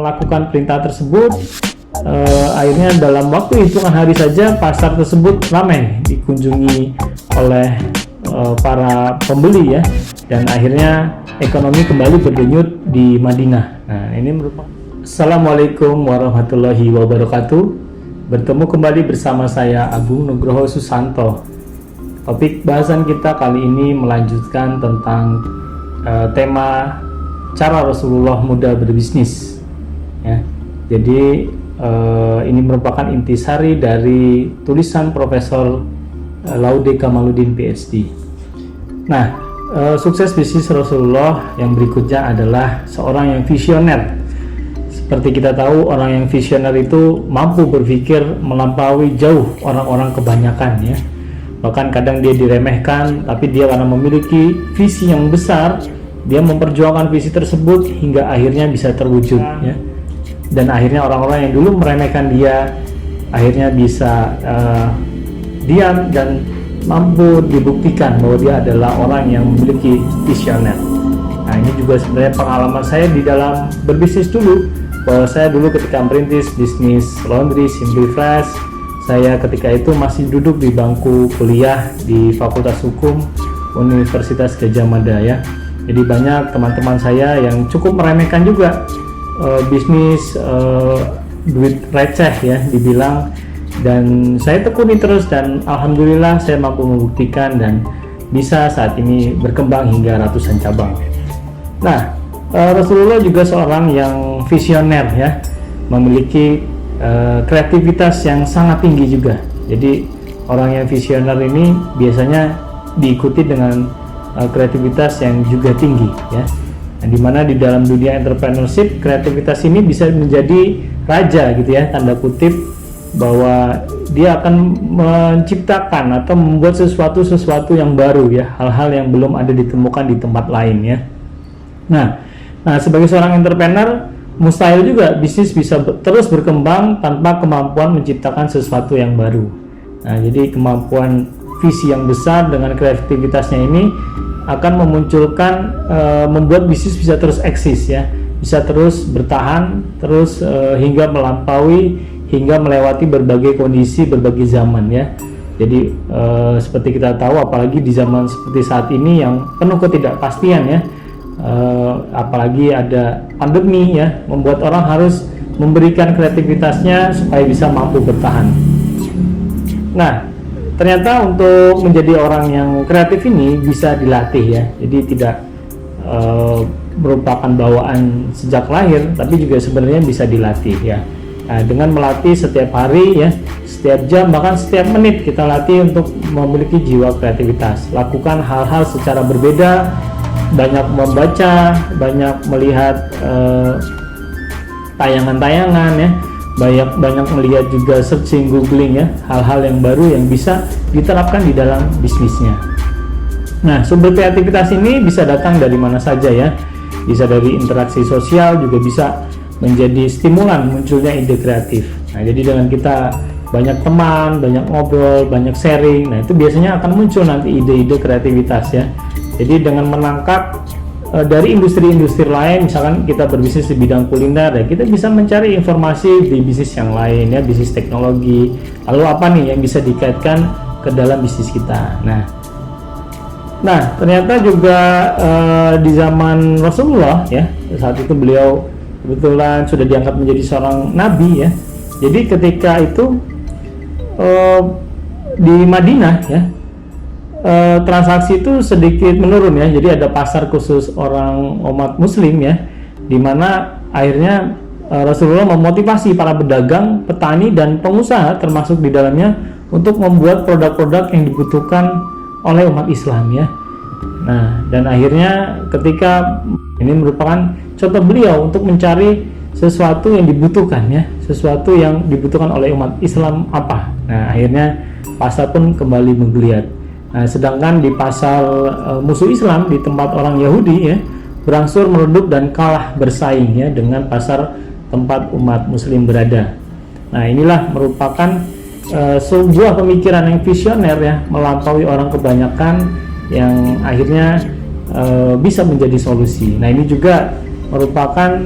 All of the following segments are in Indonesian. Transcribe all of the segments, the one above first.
melakukan perintah tersebut, akhirnya dalam waktu hitungan hari saja pasar tersebut ramai dikunjungi oleh para pembeli ya, dan akhirnya ekonomi kembali berdenyut di Madinah. Nah, ini merupakan Assalamualaikum warahmatullahi wabarakatuh. Bertemu kembali bersama saya Agung Nugroho Susanto. Topik bahasan kita kali ini melanjutkan tentang tema cara Rasulullah muda berbisnis. Ya, jadi ini merupakan intisari dari tulisan Profesor Laude Kamaluddin PhD. Nah, sukses bisnis Rasulullah yang berikutnya adalah seorang yang visioner. Seperti kita tahu, orang yang visioner itu mampu berpikir melampaui jauh orang-orang kebanyakan ya. Bahkan kadang dia diremehkan, tapi dia karena memiliki visi yang besar, dia memperjuangkan visi tersebut hingga akhirnya bisa terwujud ya. Dan akhirnya orang-orang yang dulu meremehkan dia akhirnya bisa diam dan mampu dibuktikan bahwa dia adalah orang yang memiliki visioner. Nah, ini juga sebenarnya pengalaman saya di dalam berbisnis dulu, bahwa saya dulu ketika merintis bisnis laundry Simply Fresh, saya ketika itu masih duduk di bangku kuliah di Fakultas Hukum Universitas Gadjah Mada ya. Jadi banyak teman-teman saya yang cukup meremehkan juga bisnis duit receh ya dibilang, dan saya tekuni terus dan alhamdulillah saya mampu membuktikan dan bisa saat ini berkembang hingga ratusan cabang. Nah, Rasulullah juga seorang yang visioner ya, memiliki kreativitas yang sangat tinggi juga. Jadi orang yang visioner ini biasanya diikuti dengan kreativitas yang juga tinggi ya. Nah, dimana di dalam dunia entrepreneurship kreativitas ini bisa menjadi raja gitu ya, tanda kutip, bahwa dia akan menciptakan atau membuat sesuatu yang baru ya, hal-hal yang belum ada ditemukan di tempat lain ya. Nah, sebagai seorang entrepreneur, mustahil juga bisnis bisa terus berkembang tanpa kemampuan menciptakan sesuatu yang baru. Nah, jadi kemampuan visi yang besar dengan kreativitasnya ini akan memunculkan, membuat bisnis bisa terus eksis ya, bisa terus bertahan, terus hingga melampaui, hingga melewati berbagai kondisi, berbagai zaman ya. Jadi seperti kita tahu, apalagi di zaman seperti saat ini yang penuh ketidakpastian ya. Apalagi ada pandemi ya, membuat orang harus memberikan kreativitasnya supaya bisa mampu bertahan. Nah, ternyata untuk menjadi orang yang kreatif ini bisa dilatih ya, jadi tidak merupakan bawaan sejak lahir, tapi juga sebenarnya bisa dilatih ya. Nah, dengan melatih setiap hari ya, setiap jam, bahkan setiap menit kita latih untuk memiliki jiwa kreativitas. Lakukan hal-hal secara berbeda, banyak membaca, banyak melihat tayangan-tayangan ya, banyak melihat juga searching, googling ya, hal-hal yang baru yang bisa diterapkan di dalam bisnisnya. Nah, sumber kreativitas ini bisa datang dari mana saja ya, bisa dari interaksi sosial, juga bisa menjadi stimulan munculnya ide kreatif. Nah, jadi dengan kita banyak teman, banyak ngobrol, banyak sharing, nah itu biasanya akan muncul nanti ide-ide kreativitas ya. Jadi dengan menangkap dari industri-industri lain, misalkan kita berbisnis di bidang kuliner ya, kita bisa mencari informasi di bisnis yang lain ya, bisnis teknologi. Lalu apa nih yang bisa dikaitkan ke dalam bisnis kita? Nah ternyata juga di zaman Rasulullah ya, saat itu beliau kebetulan sudah diangkat menjadi seorang nabi ya. Jadi ketika itu di Madinah ya, transaksi itu sedikit menurun ya, jadi ada pasar khusus orang umat muslim ya, dimana akhirnya Rasulullah memotivasi para pedagang, petani dan pengusaha termasuk di dalamnya untuk membuat produk-produk yang dibutuhkan oleh umat Islam ya. Nah, dan akhirnya ketika ini merupakan contoh beliau untuk mencari sesuatu yang dibutuhkan ya, sesuatu yang dibutuhkan oleh umat Islam apa. Nah, akhirnya pasar pun kembali menggeliat. Nah, sedangkan di pasar musuh Islam, di tempat orang Yahudi ya, berangsur meredup dan kalah bersaing ya dengan pasar tempat umat muslim berada. Nah, inilah merupakan sebuah pemikiran yang visioner ya, melampaui orang kebanyakan, yang akhirnya bisa menjadi solusi. Nah, ini juga merupakan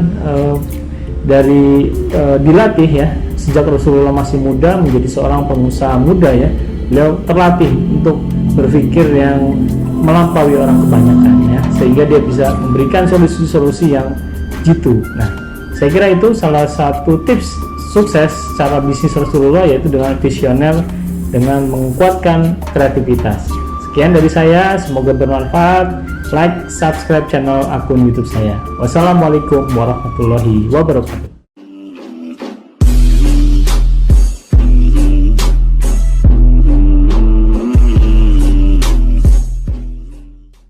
dilatih ya sejak Rasulullah masih muda menjadi seorang pengusaha muda ya. Beliau terlatih untuk berpikir yang melampaui orang kebanyakan ya, sehingga dia bisa memberikan solusi-solusi yang jitu. Nah, saya kira itu salah satu tips sukses cara bisnis Rasulullah, yaitu dengan visioner, dengan menguatkan kreativitas. Sekian dari saya, semoga bermanfaat. Like, subscribe channel akun YouTube saya. Wassalamualaikum warahmatullahi wabarakatuh.